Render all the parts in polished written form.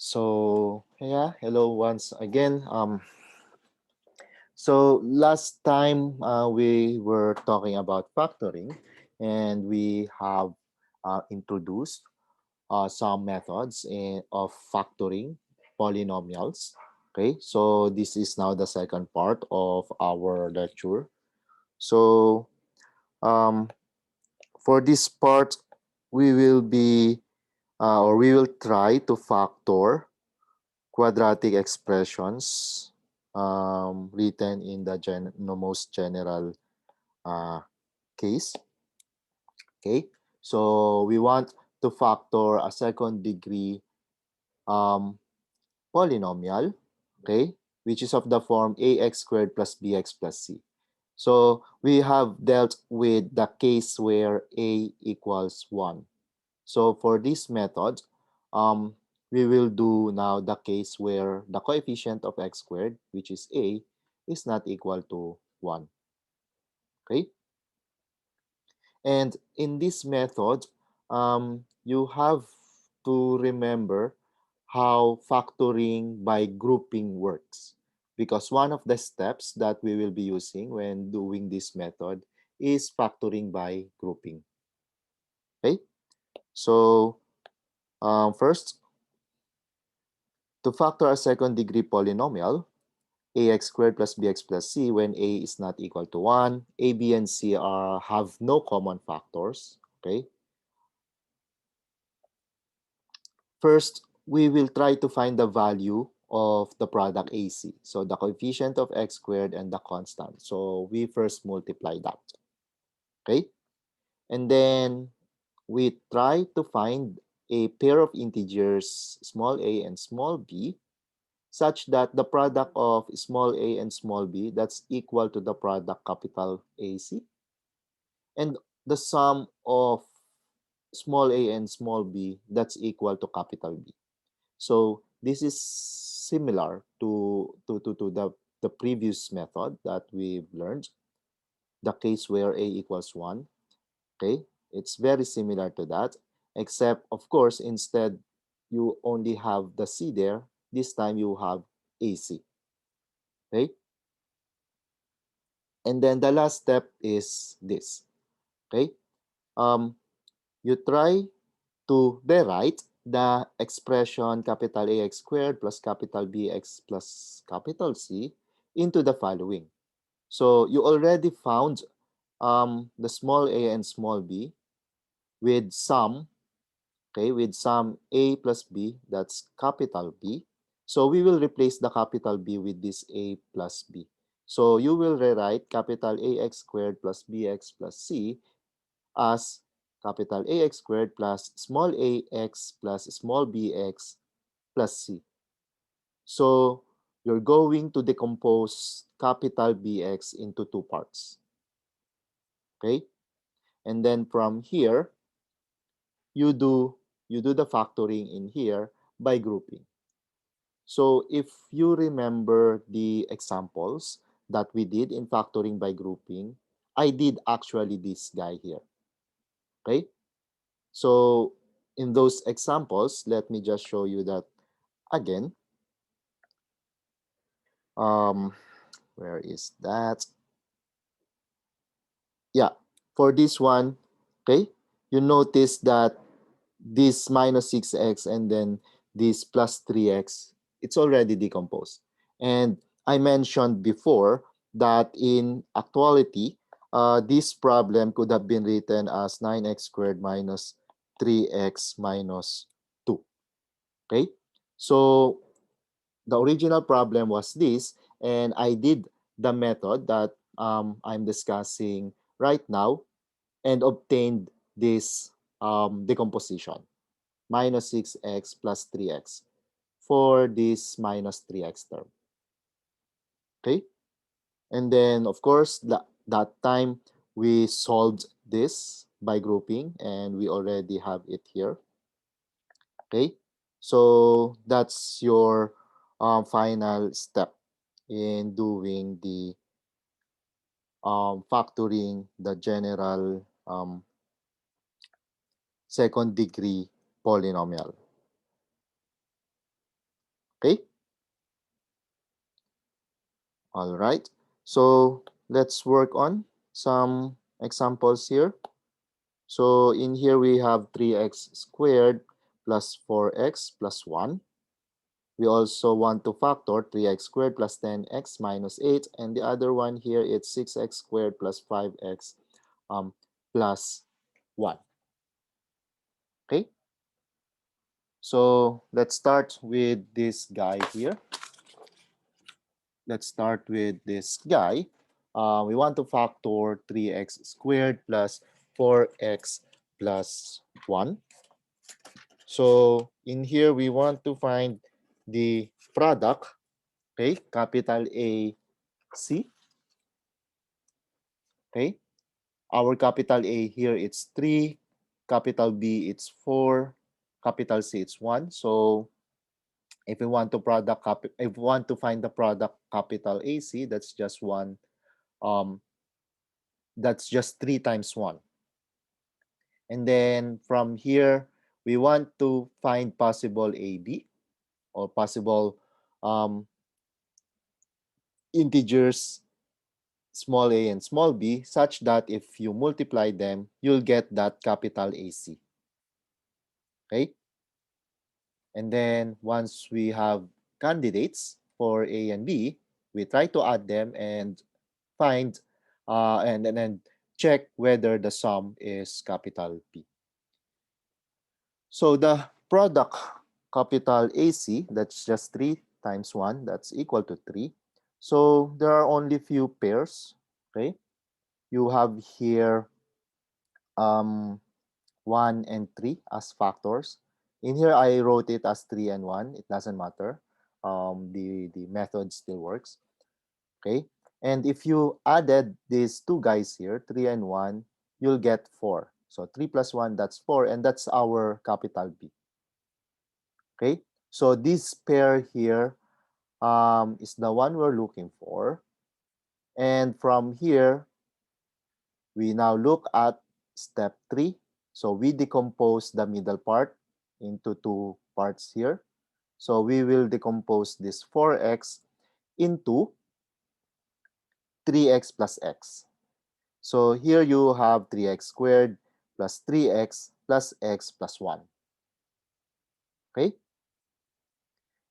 So yeah, hello once again. So last time we were talking about factoring, and we have introduced some methods of factoring polynomials. Okay, so this is now the second part of our lecture. So um, for this part, we will be or we will try to factor quadratic expressions written in the most general uh, case. Okay, so we want to factor a second degree um, polynomial, okay, which is of the form ax squared plus bx plus c. So we have dealt with the case where a equals 1. So for this method, um, we will do now the case where the coefficient of x squared, which is a, is not equal to 1. Okay? And in this method, you have to remember how factoring by grouping works. Because one of the steps that we will be using when doing this method is factoring by grouping. Okay? So first, to factor a second degree polynomial, ax squared plus bx plus c, when a is not equal to 1, a, b, and c have no common factors. Okay. First, we will try to find the value of the product AC. So the coefficient of x squared and the constant. So we first multiply that. Okay. And then we try to find a pair of integers small a and small b such that the product of small a and small b, that's equal to the product capital AC, and the sum of small a and small b, that's equal to capital B. So this is similar to the previous method that we've learned, the case where a equals 1. Okay, it's very similar to that, except of course instead you only have the c there, this time you have AC. Okay. And then the last step is this. Okay. Um, you try to rewrite the expression capital AX squared plus capital BX plus capital C into the following. So you already found the small a and small b with sum, okay, with sum a plus b, that's capital B. So we will replace the capital B with this a plus b. So you will rewrite capital AX squared plus BX plus C as capital AX squared plus small ax plus small bx plus c. So you're going to decompose capital Bx into two parts. Okay? And then from here, you do the factoring in here by grouping. So if you remember the examples that we did in factoring by grouping, I did actually this guy here. Okay? So in those examples, let me just show you that again. Um, where is that? Yeah, for this one, okay, you notice that this minus 6x and then this plus 3x, it's already decomposed. And I mentioned before that in actuality, this problem could have been written as 9x squared minus 3x minus 2. Okay, so the original problem was this, and I did the method that I'm discussing right now and obtained this decomposition, minus 6x plus 3x for this minus 3x term. Okay, and then of course that time we solved this by grouping, and we already have it here. Okay, so that's your final step in doing the factoring the general second degree polynomial. Okay? All right. So let's work on some examples here. So in here we have 3x squared plus 4x plus 1. We also want to factor 3x squared plus 10x minus 8. And the other one here is 6x squared plus 5x um, plus 1. Okay? So let's start with this guy here. Let's start with this guy. We want to factor 3x squared plus 4x plus 1. So in here, we want to find the product, okay, capital A, C, okay. Our capital A here, it's 3, capital B, it's 4, capital C, it's 1. So if we want to if we want to find the product capital AC, that's just 1. That's just 3 times 1. And then from here, we want to find possible AB or possible um, integers small a and small b such that if you multiply them, you'll get that capital AC. Okay? And then once we have candidates for A and B, we try to add them and find and then check whether the sum is capital P. So the product capital AC, that's just 3 times 1, that's equal to 3. So there are only few pairs, okay? You have here um, 1 and 3 as factors. In here, I wrote it as 3 and 1. It doesn't matter. The method still works, okay? And if you added these two guys here, 3 and 1, you'll get 4. So 3 plus 1, that's 4, and that's our capital B. Okay, so this pair here is the one we're looking for. And from here, we now look at step 3. So we decompose the middle part into two parts here. So we will decompose this 4x into 3x plus x. So here you have 3x squared plus 3x plus x plus 1. Okay?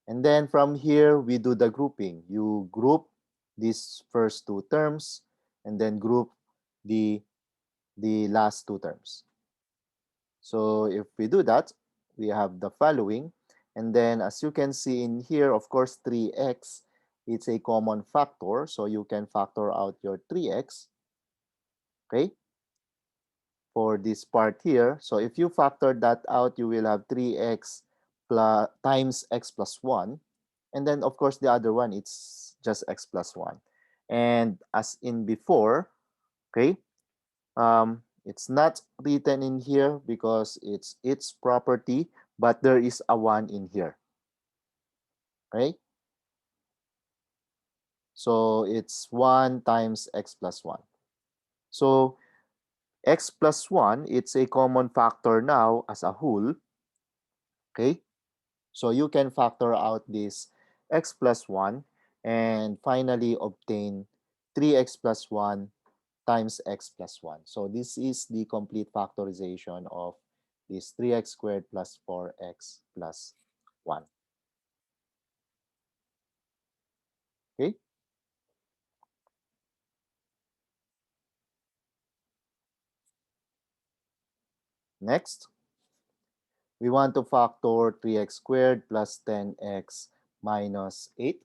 And then from here, we do the grouping. You group these first two terms and then group the last two terms. So if we do that, we have the following. And then as you can see in here, of course, 3x, it's a common factor. So you can factor out your 3x, okay, for this part here. So if you factor that out, you will have 3x plus times x plus 1. And then, of course, the other one, it's just x plus 1. And as in before, okay, it's not written in here because it's its property, but there is a 1 in here, okay? So it's 1 times x plus 1. So x plus 1, it's a common factor now as a whole, okay? So you can factor out this x plus 1 and finally obtain 3x plus 1 times x plus 1. So this is the complete factorization of this 3x squared plus 4x plus 1. Okay? Next, we want to factor 3x squared plus 10x minus 8.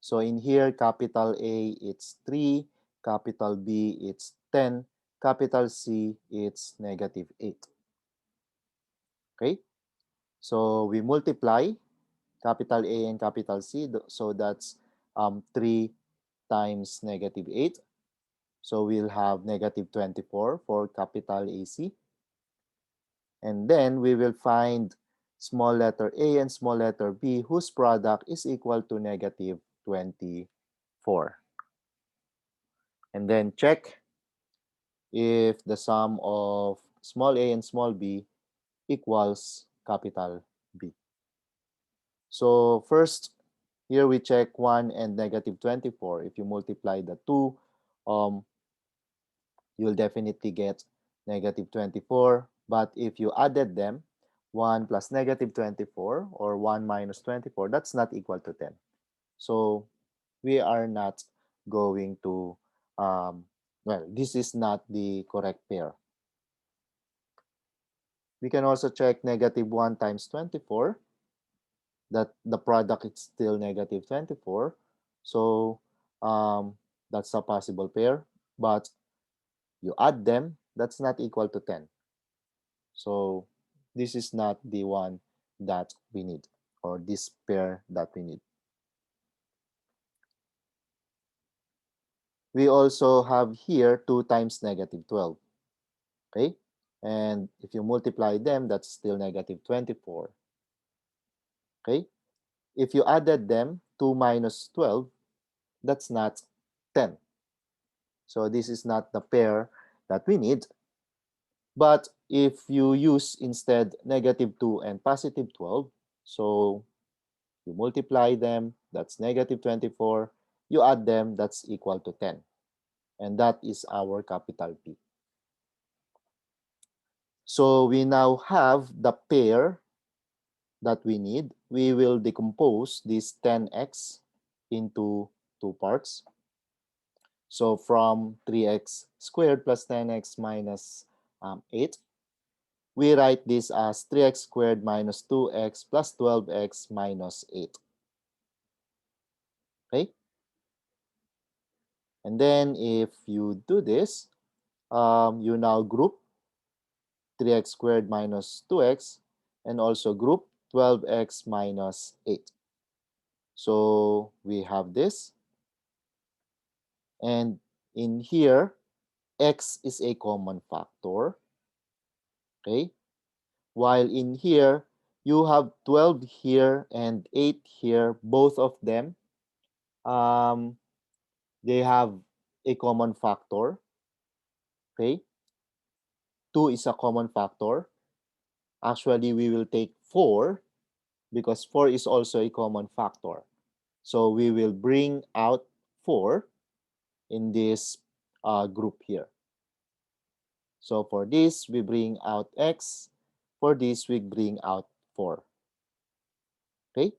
So in here, capital A, it's 3. Capital B, it's 10. Capital C, it's negative 8. Okay? So we multiply capital A and capital C. So that's 3 times negative 8. So we'll have negative 24 for capital AC. And then we will find small letter A and small letter B whose product is equal to negative 24. And then check if the sum of small a and small b equals capital B. So first, here we check 1 and negative 24. If you multiply the two, you'll definitely get negative 24. But if you added them, 1 plus negative 24 or 1 minus 24, that's not equal to 10. So we are not going to, well, this is not the correct pair. We can also check negative 1 times 24, that the product is still negative 24. So that's a possible pair, but you add them, that's not equal to 10. So this is not the one that we need, or this pair that we need. We also have here 2 times negative 12. Okay? And if you multiply them, that's still negative 24. Okay? If you added them, 2 minus 12, that's not 10. So this is not the pair that we need. But if you use instead negative 2 and positive 12, so you multiply them, that's negative 24. You add them, that's equal to 10. And that is our capital P. So we now have the pair that we need. We will decompose this 10x into two parts. So from 3x squared plus 10x minus 8, we write this as 3x squared minus 2x plus 12x minus 8. Okay? And then if you do this, you now group 3x squared minus 2x and also group 12x minus 8. So we have this. And in here, x is a common factor. Okay? While in here, you have 12 here and 8 here, both of them. They have a common factor. Okay? 2 is a common factor. Actually, we will take 4 because 4 is also a common factor. So we will bring out 4 in this group here. So for this, we bring out x. For this, we bring out 4. Okay?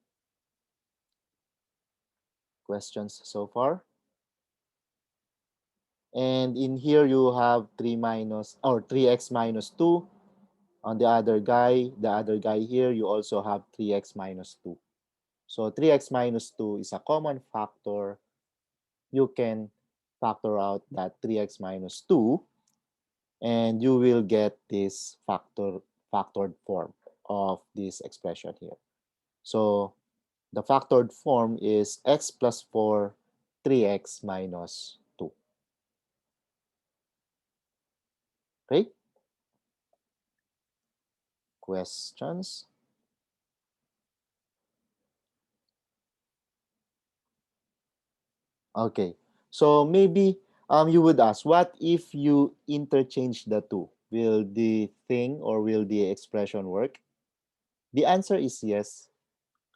Questions so far? And in here, you have 3 minus, or 3x minus 2. On the other guy here, you also have 3x minus 2. So 3x minus 2 is a common factor. You can factor out that 3x minus 2, and you will get this factored form of this expression here. So the factored form is x plus 4, 3x minus 2. Okay? Questions? Okay. So maybe you would ask, what if you interchange the two? Will the thing or will the expression work? The answer is yes.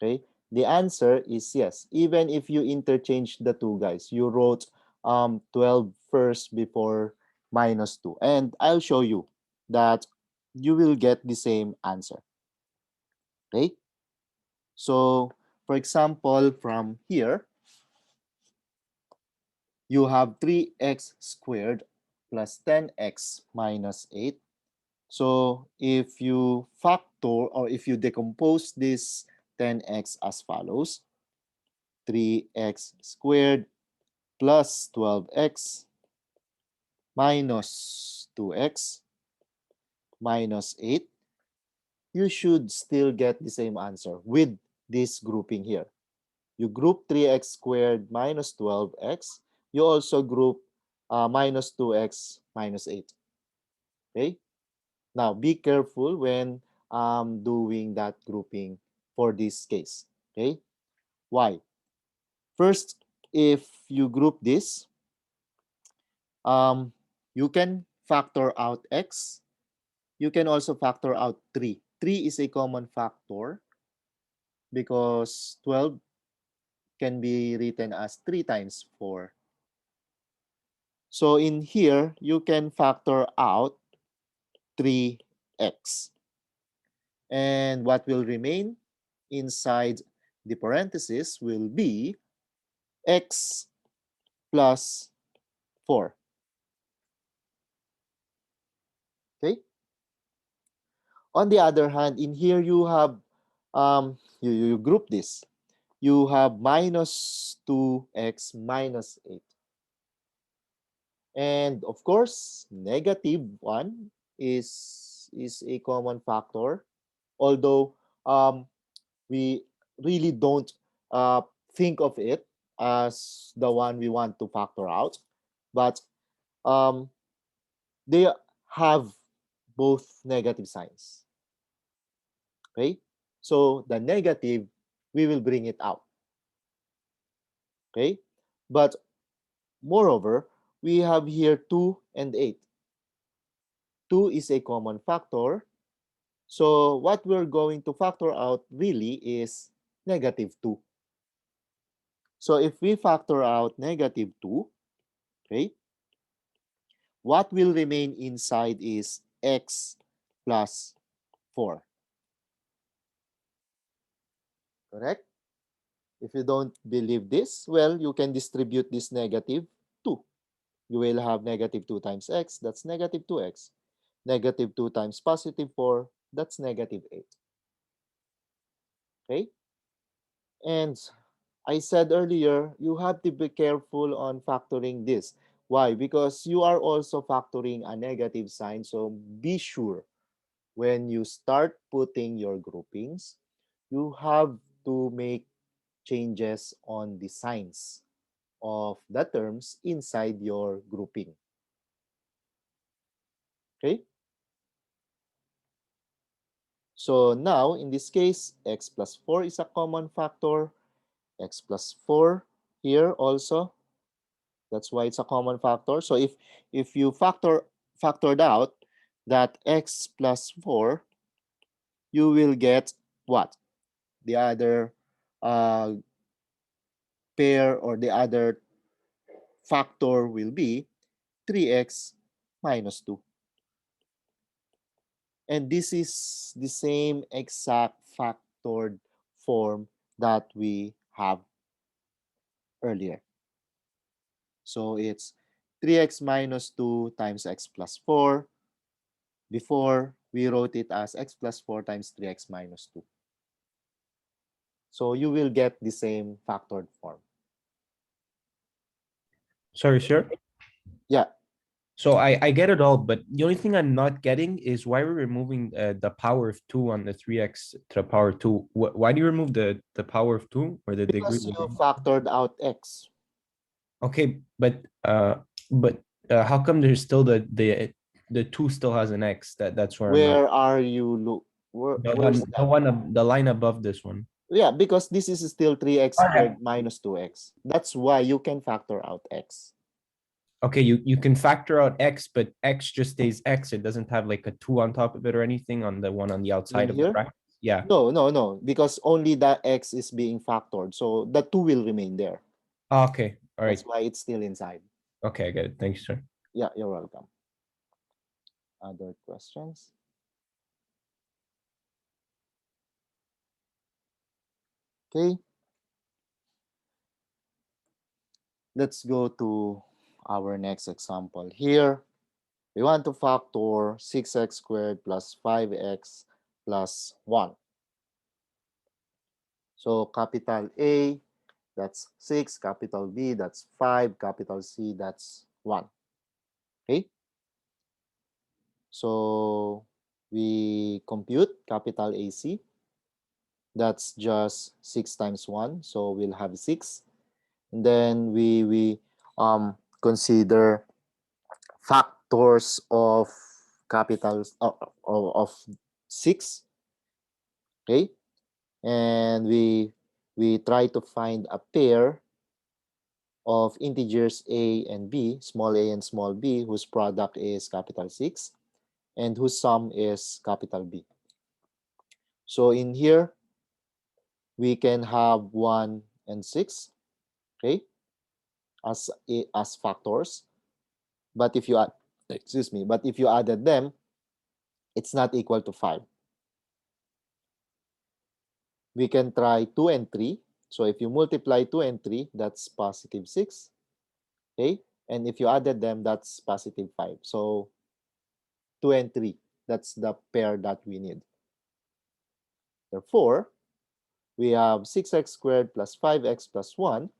Okay. The answer is yes. Even if you interchange the two guys, you wrote 12 first before minus 2. And I'll show you that you will get the same answer. Okay. So, for example, from here, you have 3x squared plus 10x minus 8. So if you factor or if you decompose this 10x as follows, 3x squared plus 12x minus 2x minus 8, you should still get the same answer with this grouping here. You group 3x squared minus 12x. You also group minus 2x minus 8. Okay? Now, be careful when doing that grouping for this case. Okay? Why? First, if you group this, you can factor out x. You can also factor out 3. 3 is a common factor. because 12 can be written as 3 times 4. So in here, you can factor out 3x. And what will remain inside the parenthesis will be x plus 4. Okay? On the other hand, in here you have, you group this. You have minus 2x minus 8. And of course, negative 1 is a common factor. Although we really don't uh, think of it as the one we want to factor out. But um, they have both negative signs. Okay? So the negative, we will bring it out. Okay? But moreover, we have here 2 and 8. 2 is a common factor. So what we're going to factor out really is negative 2. So if we factor out negative 2, okay, what will remain inside is x plus 4. Correct? If you don't believe this, well, you can distribute this negative 2. You will have negative 2 times x, that's negative 2x. Negative 2 times positive 4, that's negative 8. Okay? And I said earlier, you have to be careful on factoring this. Why? Because you are also factoring a negative sign. So be sure when you start putting your groupings, you have to make changes on the signs of the terms inside your grouping. Okay? So now, in this case, x plus 4 is a common factor. X plus 4 here also. That's why it's a common factor. So if you factored out that x plus 4, you will get what? The other pair or the other factor will be 3x minus 2. And this is the same exact factored form that we have earlier. So it's 3x minus 2 times x plus 4. Before, we wrote it as x plus 4 times 3x minus 2. So you will get the same factored form. Sorry, sir. Yeah. So I get it all, but the only thing I'm not getting is why we're removing the power of 2 on the 3x to the power 2. Why do you remove the power of 2 or the degree? Because you factored out x. Okay, but how come there's still the 2 still has an x? That's where I'm not. Where are you look? Where's that? The line above this one. Yeah, because this is still 3x Okay. squared minus 2x. That's why you can factor out x. Okay, you can factor out x, but x just stays x. It doesn't have like a 2 on top of it or anything on the one on the outside In of the here? bracket. Yeah. No, because only the x is being factored. So the 2 will remain there. Okay. All right. That's why it's still inside. Okay, I get it. Thank you, sir. Yeah, you're welcome. Other questions? Okay. Let's go to our next example. Here, we want to factor 6x squared plus 5x plus 1. So capital A, that's 6, capital B, that's 5, capital C, that's 1. Okay? So we compute capital AC. That's just 6 times 1. So we'll have 6. And then we consider factors of capitals of 6. Okay? And we try to find a pair of integers a and b, small a and small b, whose product is capital 6 and whose sum is capital B. So in here, we can have 1 and 6, okay, as factors. But if you add, excuse me, but if you added them, it's not equal to 5. We can try 2 and 3. So if you multiply 2 and 3, that's positive 6. Okay? And if you added them, that's positive 5. So 2 and 3, that's the pair that we need. Therefore, we have 6x squared plus 5x plus 1.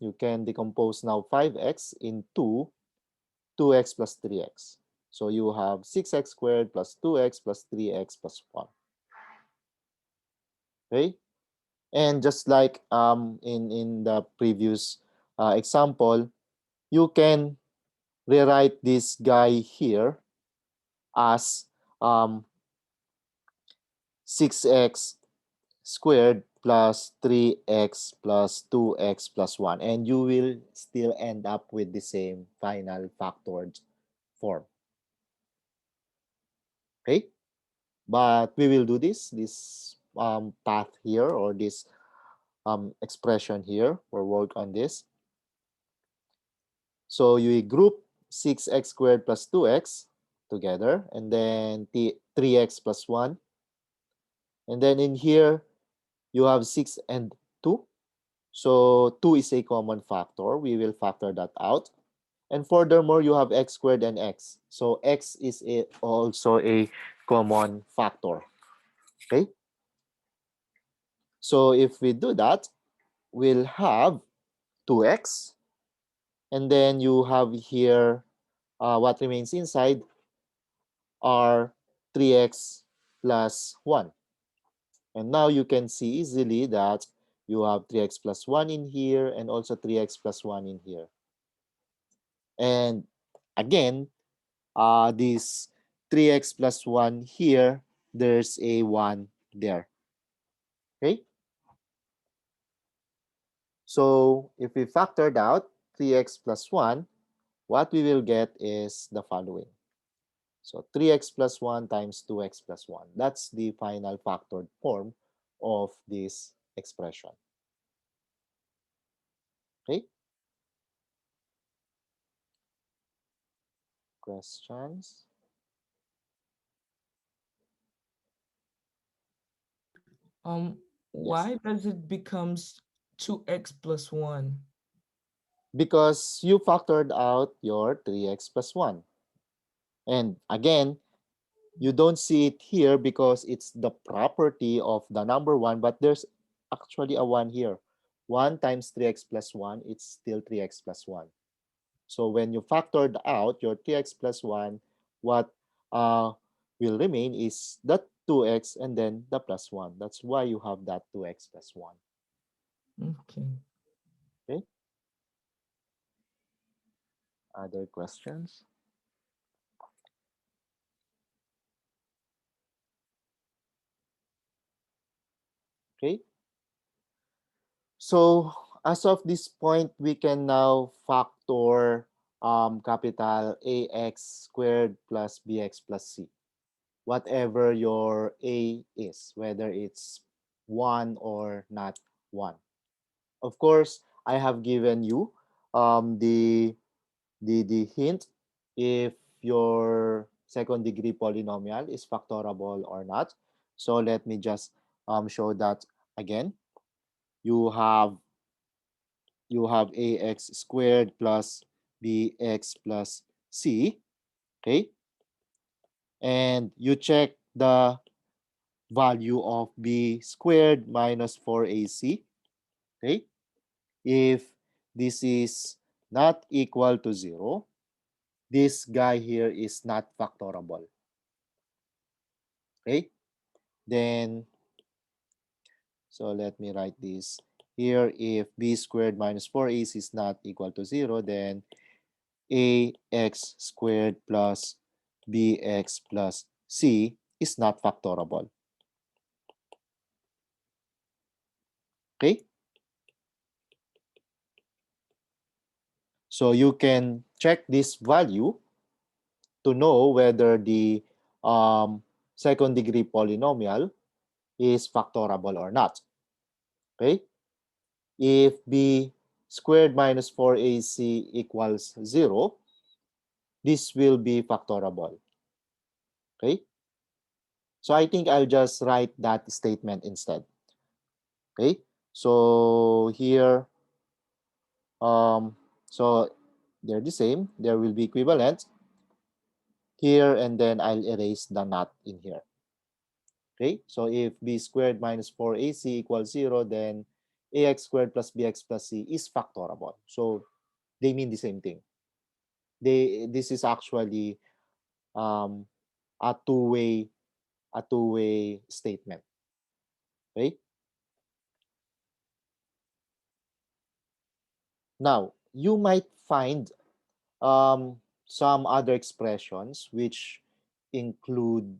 You can decompose now 5x into 2x plus 3x. So you have 6x squared plus 2x plus 3x plus 1. Okay? And just like in the previous example, you can rewrite this guy here as 6x squared plus 3x plus 2x plus 1. And you will still end up with the same final factored form. Okay? But we will do this path here, or this expression here, or work on this. So you group 6x squared plus 2x together, and then 3x plus 1. And then in here, you have 6 and 2. So 2 is a common factor. We will factor that out. And furthermore, you have x squared and x. So x is also a common factor. Okay? So if we do that, we'll have 2x. And then you have here, what remains inside are 3x plus 1. And now you can see easily that you have 3x plus 1 in here and also 3x plus 1 in here. And again, this 3x plus 1 here, there's a 1 there. Okay? So if we factored out 3x plus 1, what we will get is the following. So 3x plus 1 times 2x plus 1. That's the final factored form of this expression. Okay? Questions? Yes. Why does it becomes 2x plus 1? Because you factored out your 3x plus 1. And again, you don't see it here because it's the property of the number 1, but there's actually a 1 here. 1 times 3x plus 1, it's still 3x plus 1. So when you factored out your 3x plus 1, what will remain is that 2x and then the plus 1. That's why you have that 2x plus 1. Okay. Okay? Other questions? Okay. So as of this point, we can now factor capital AX squared plus BX plus C. Whatever your A is, whether it's 1 or not 1. Of course, I have given you the hint if your second degree polynomial is factorable or not. So let me just show that again. You have ax squared plus bx plus c, okay? And you check the value of b squared minus 4ac, okay? If this is not equal to 0, this guy here is not factorable, okay? Then, so let me write this here. If b squared minus 4ac is not equal to 0, then ax squared plus bx plus c is not factorable. Okay? So you can check this value to know whether the second degree polynomial is factorable or not. Okay? If b squared minus 4ac equals 0, this will be factorable. Okay? So I think I'll just write that statement instead. Okay? So here, so they're the same. There will be equivalent here, and then I'll erase the not in here. Okay? So if b squared minus 4ac equals 0, then ax squared plus bx plus c is factorable. So they mean the same thing. This is actually um, a two-way statement. Okay? Now, you might find some other expressions which include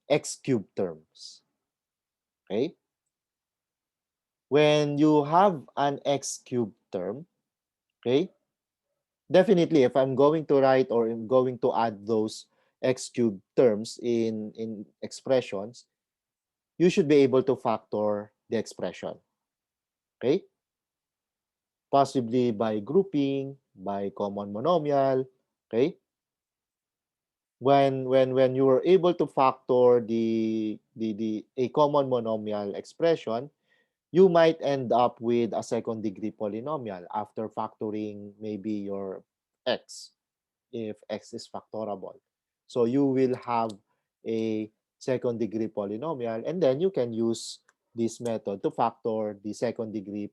x cubed terms. Okay? When you have an x cubed term, okay, definitely if I'm going to write or I'm going to add those x cubed terms in expressions, you should be able to factor the expression. Okay? Possibly by grouping, by common monomial. Okay? When you are able to factor the a common monomial expression, you might end up with a second degree polynomial after factoring maybe your x, if x is factorable. So you will have a second degree polynomial, and then you can use this method to factor the second degree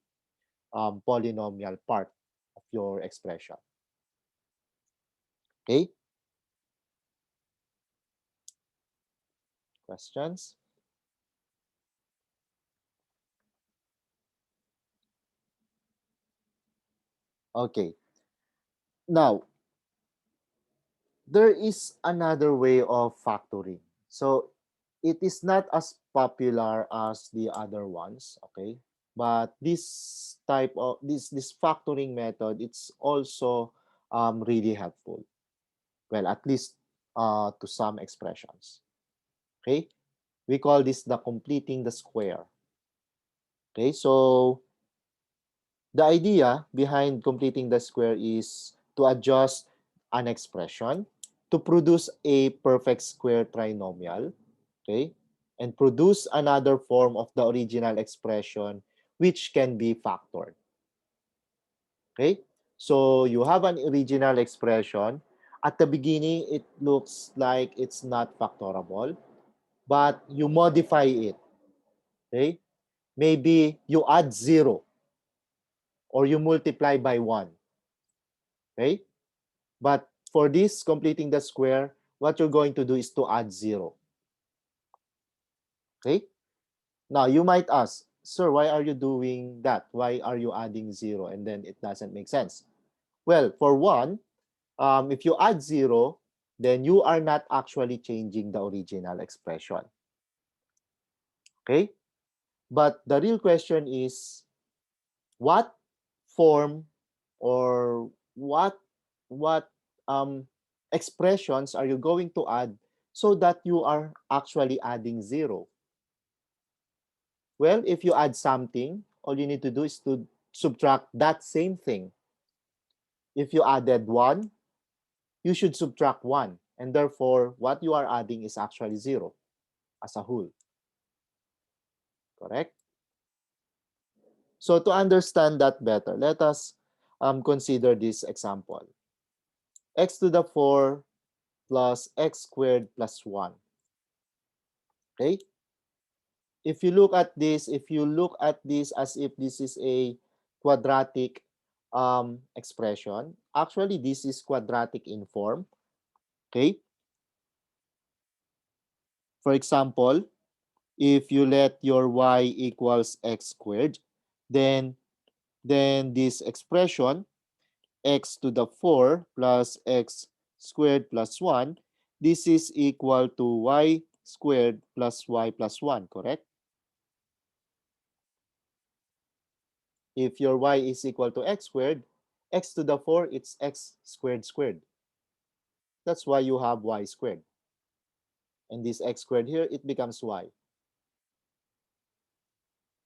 polynomial part of your expression. Okay? Questions? Okay. Now, there is another way of factoring. So it is not as popular as the other ones, okay? But this type of this factoring method, it's also really helpful. Well, at least to some expressions. Okay, we call this the completing the square. Okay, so the idea behind completing the square is to adjust an expression to produce a perfect square trinomial, okay, and produce another form of the original expression which can be factored. Okay, so you have an original expression. At the beginning, it looks like it's not factorable, but you modify it. Okay, maybe you add 0 or you multiply by 1. Okay, but for this completing the square, what you're going to do is to add 0. Okay, now you might ask, sir, why are you doing that? Why are you adding 0? And then it doesn't make sense. Well, for one, if you add 0, then you are not actually changing the original expression. Okay? But the real question is, what form or what expressions are you going to add so that you are actually adding 0? Well, if you add something, all you need to do is to subtract that same thing. If you added 1, you should subtract 1. And therefore, what you are adding is actually 0 as a whole. Correct? So to understand that better, let us consider this example. X to the 4 plus x squared plus 1. Okay? If you look at this, as if this is a quadratic expression, actually this is quadratic in form. Okay? For example, if you let your y equals x squared, then this expression x to the 4 plus x squared plus 1, this is equal to y squared plus y plus 1, correct? If your y is equal to x squared, x to the 4, it's x squared squared. That's why you have y squared. And this x squared here, it becomes y.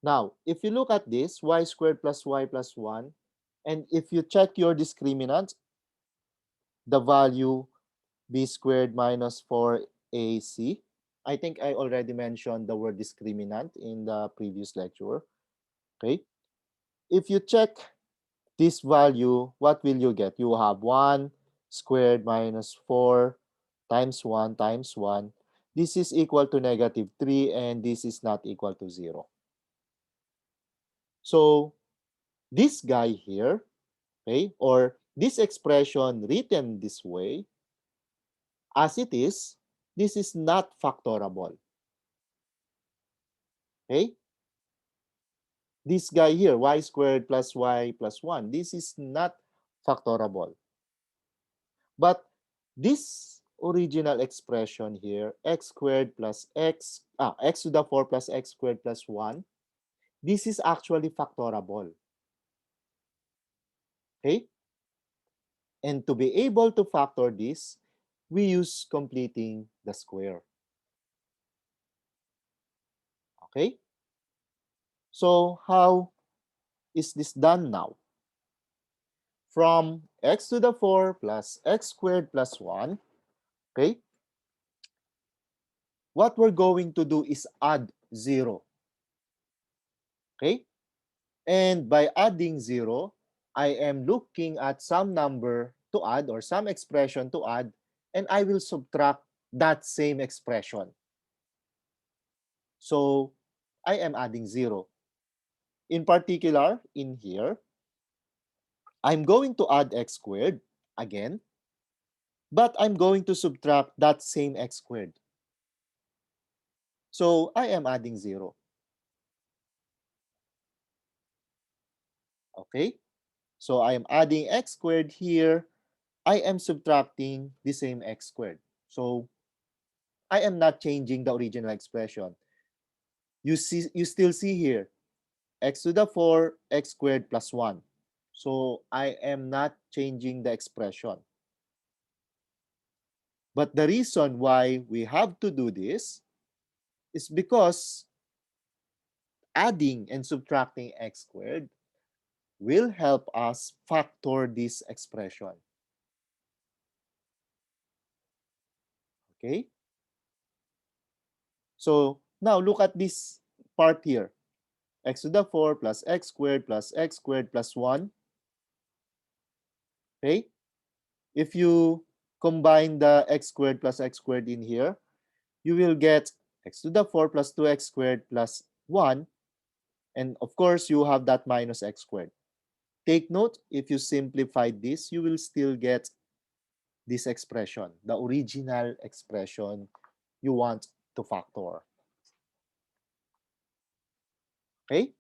Now, if you look at this, y squared plus y plus 1, and if you check your discriminant, the value b squared minus 4ac, I think I already mentioned the word discriminant in the previous lecture. Okay. If you check this value, what will you get? You have 1 squared minus 4 times 1 times 1. This is equal to negative 3, and this is not equal to 0. So this guy here, okay, or this expression written this way, as it is, this is not factorable. Okay? This guy here, y squared plus y plus 1, this is not factorable. But this original expression here, x squared plus x to the 4 plus x squared plus 1, this is actually factorable. Okay? And to be able to factor this, we use completing the square. Okay? So how is this done now? From x to the 4 plus x squared plus 1, okay? What we're going to do is add 0. Okay? And by adding 0, I am looking at some number to add or some expression to add, and I will subtract that same expression. So I am adding 0. In particular, in here, I'm going to add x squared again, but I'm going to subtract that same x squared. So I am adding 0. Okay? So I am adding x squared here. I am subtracting the same x squared. So I am not changing the original expression. You still see here, x to the 4, x squared plus 1. So I am not changing the expression. But the reason why we have to do this is because adding and subtracting x squared will help us factor this expression. Okay? So now look at this part here. X to the 4 plus x squared plus x squared plus 1. Okay? If you combine the x squared plus x squared in here, you will get x to the 4 plus 2x squared plus 1. And of course, you have that minus x squared. Take note, if you simplify this, you will still get this expression, the original expression you want to factor. Okay?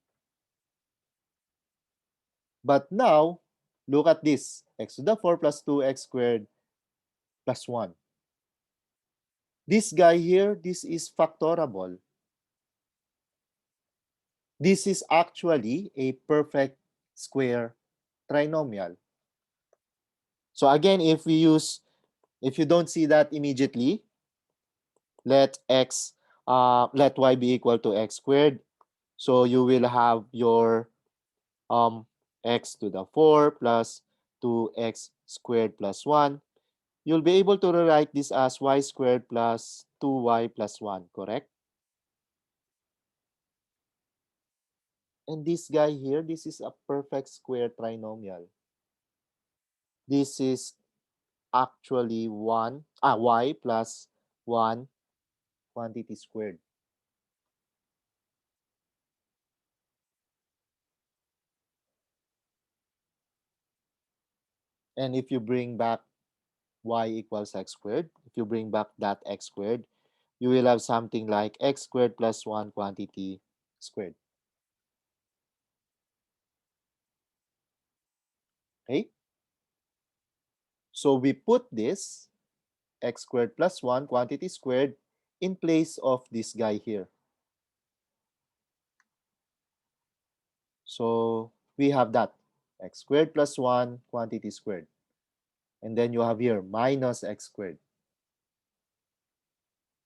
But now, look at this. X to the 4 plus 2x squared plus 1. This guy here, this is factorable. This is actually a perfect square trinomial. So again, if you don't see that immediately, let y be equal to x squared. So you will have your x to the 4 plus 2x squared plus 1. You'll be able to rewrite this as y squared plus 2y plus 1, correct? And this guy here, this is a perfect square trinomial. This is actually y plus 1 quantity squared. And if you bring back y equals x squared, if you bring back that x squared, you will have something like x squared plus 1 quantity squared. Okay? So we put this x squared plus 1 quantity squared in place of this guy here. So we have that x squared plus 1 quantity squared. And then you have here minus x squared.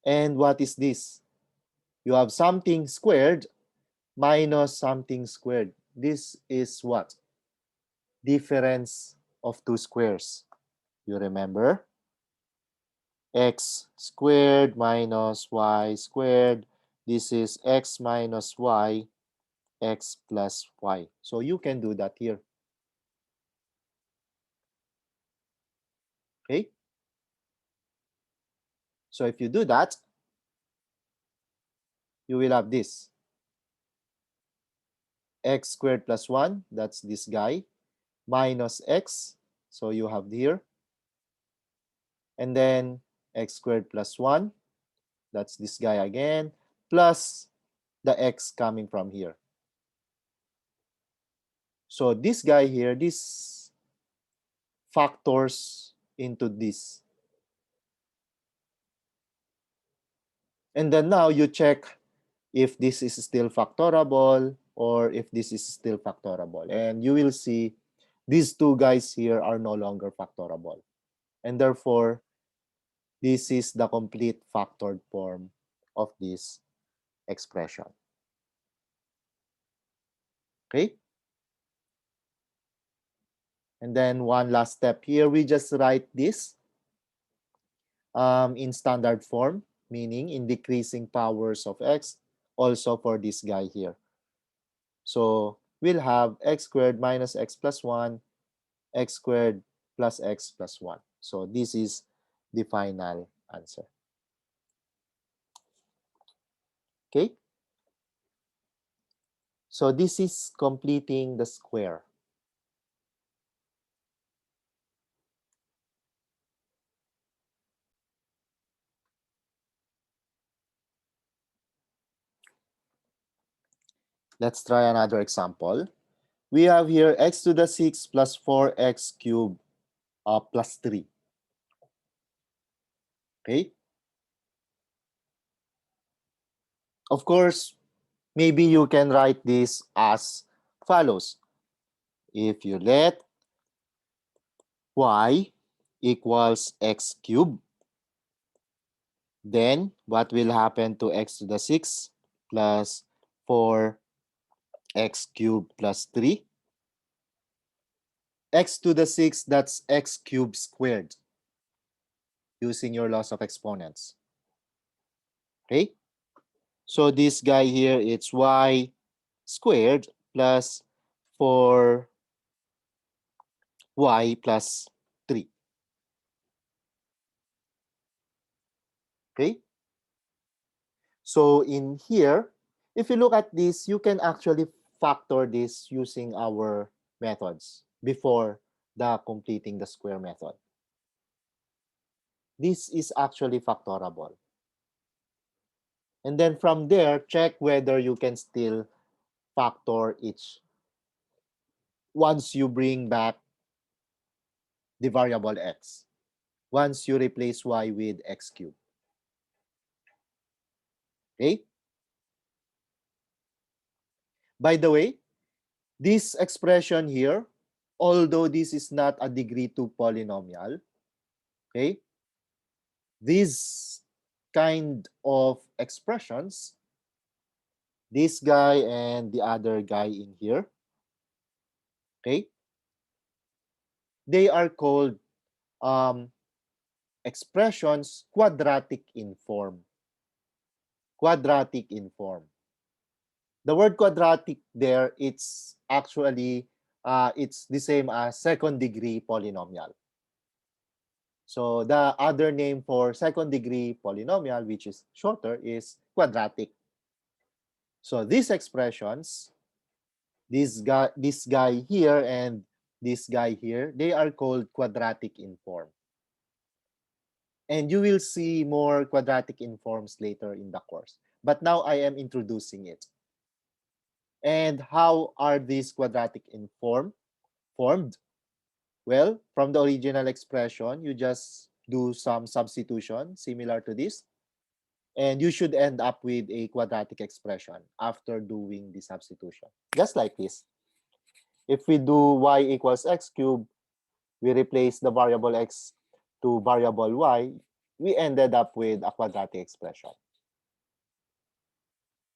And what is this? You have something squared minus something squared. This is what? Difference of two squares. You remember? X squared minus y squared. This is x minus y, x plus y. So you can do that here. Okay? So if you do that, you will have this. X squared plus 1, that's this guy, minus x, so you have here. And then x squared plus 1, that's this guy again, plus the x coming from here. So this guy here, this factors into this. And then now you check if this is still factorable or if this is still factorable. And you will see these two guys here are no longer factorable. And therefore, this is the complete factored form of this expression. Okay? And then one last step here, we just write this in standard form, meaning in decreasing powers of x, also for this guy here. So we'll have x squared minus x plus 1, x squared plus x plus 1. So this is the final answer. Okay? So this is completing the square. Let's try another example. We have here x to the 6 plus 4x cubed plus 3. Okay? Of course, maybe you can write this as follows. If you let y equals x cubed, then what will happen to x to the 6 plus 4x cubed plus 3? X to the 6, that's x cubed squared using your laws of exponents. Okay? So this guy here, it's y squared plus 4y plus 3. Okay? So in here, if you look at this, you can actually factor this using our methods before the completing the square method. This is actually factorable. And then from there, check whether you can still factor each once you bring back the variable x, once you replace y with x cubed. Okay? By the way, this expression here, although this is not a degree 2 polynomial, okay, these kind of expressions, this guy and the other guy in here, okay, they are called expressions quadratic in form. Quadratic in form. The word quadratic there, it's actually it's the same as second degree polynomial. So the other name for second degree polynomial, which is shorter, is quadratic. So these expressions, this guy here and this guy here, they are called quadratic in form. And you will see more quadratic in forms later in the course. But now I am introducing it. And how are these quadratic in form formed? Well, from the original expression, you just do some substitution similar to this. And you should end up with a quadratic expression after doing the substitution. Just like this. If we do y equals x cubed, we replace the variable x to variable y, we ended up with a quadratic expression.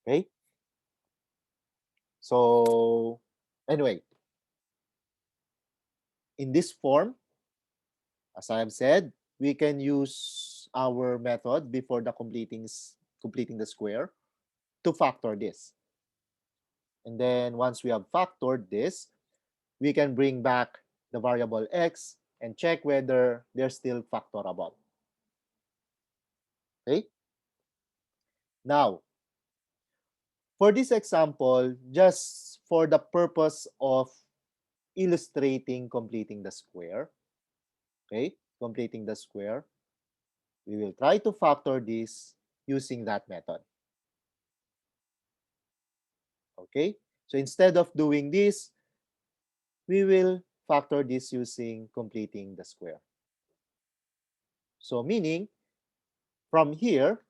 Okay? So anyway, in this form, as I have said, we can use our method before the completing the square to factor this. And then once we have factored this, we can bring back the variable x and check whether they're still factorable. Okay? Now, for this example, just for the purpose of illustrating completing the square, okay, completing the square, we will try to factor this using that method. Okay, so instead of doing this, we will factor this using completing the square. So meaning, from here,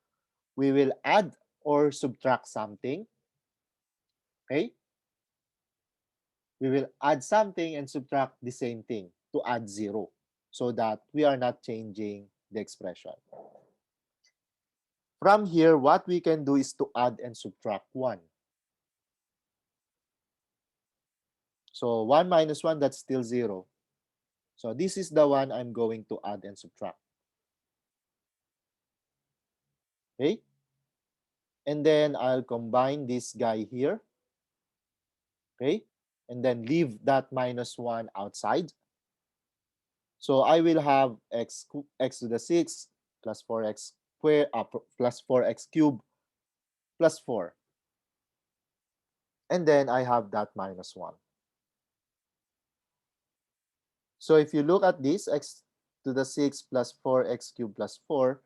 we will add or subtract something. Okay, we will add something and subtract the same thing to add 0 so that we are not changing the expression. From here, what we can do is to add and subtract 1. So 1 minus 1, that's still 0. So this is the one I'm going to add and subtract. Okay? And then I'll combine this guy here. Okay? And then leave that minus 1 outside. So I will have x to the 6 plus 4x squared plus 4x cubed plus 4. And then I have that minus 1. So if you look at this, x to the 6 plus 4x cubed plus 4,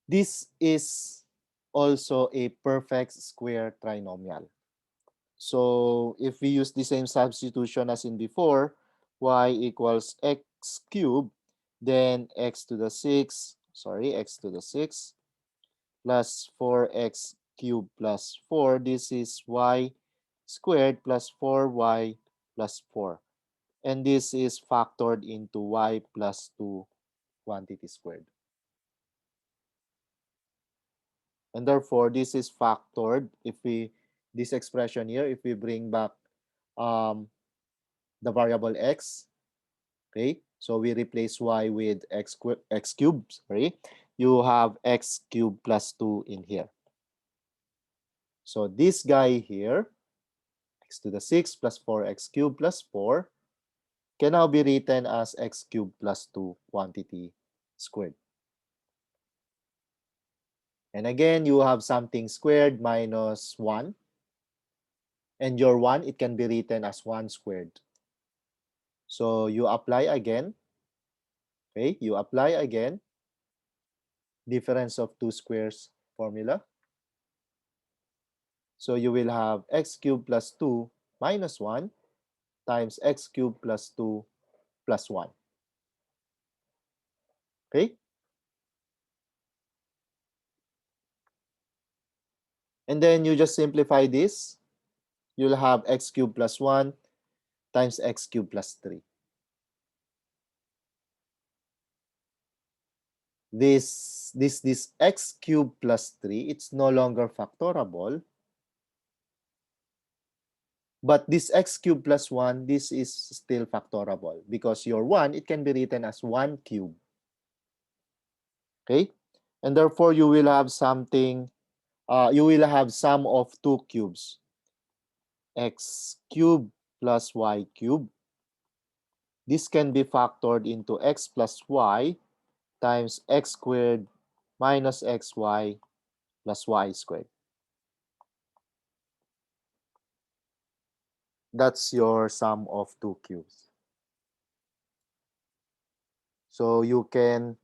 this is also a perfect square trinomial. So if we use the same substitution as in before, y equals x cubed, then x to the 6 plus 4x cubed plus 4. This is y squared plus 4y plus 4. And this is factored into y plus 2 quantity squared. And therefore, this is factored if this expression here, if we bring back the variable x, okay? So we replace y with x cubed, sorry. You have x cubed plus 2 in here. So this guy here, x to the 6 plus 4x cubed plus 4, can now be written as x cubed plus 2 quantity squared. And again, you have something squared minus 1. And your 1, it can be written as 1 squared. So you apply again. Okay, you apply again. Difference of two squares formula. So you will have x cubed plus 2 minus 1 times x cubed plus 2 plus 1. Okay? And then you just simplify this. You'll have x cubed plus 1 times x cubed plus 3. This x cubed plus 3, it's no longer factorable. But this x cubed plus 1, this is still factorable because your 1, it can be written as 1 cubed. Okay? And therefore, you will have something, you will have sum of 2 cubes. X cubed plus y cubed. This can be factored into x plus y times x squared minus xy plus y squared. That's your sum of 2 cubes. So you can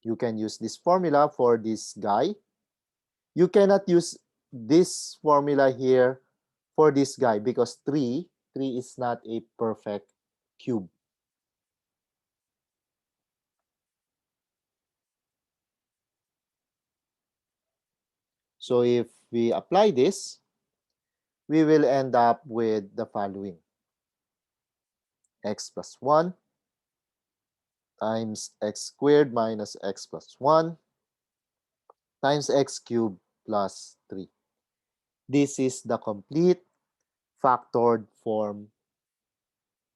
use this formula for this guy. You cannot use this formula here for this guy because 3 is not a perfect cube. So if we apply this, we will end up with the following. X plus 1 times x squared minus x plus 1 times x cubed plus 3. this is the complete factored form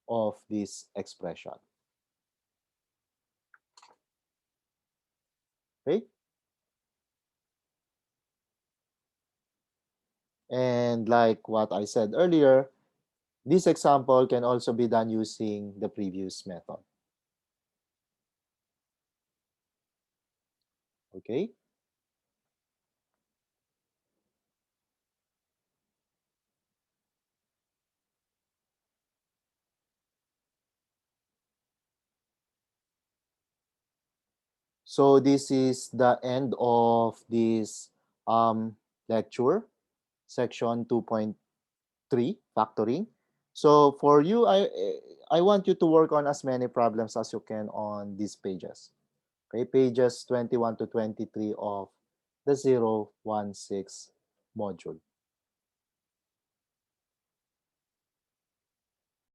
of this expression. Okay? And like what I said earlier, this example can also be done using the previous method. Okay? So this is the end of this lecture, section 2.3, factoring. So for you, I want you to work on as many problems as you can on these pages. Okay, pages 21 to 23 of the 016 module.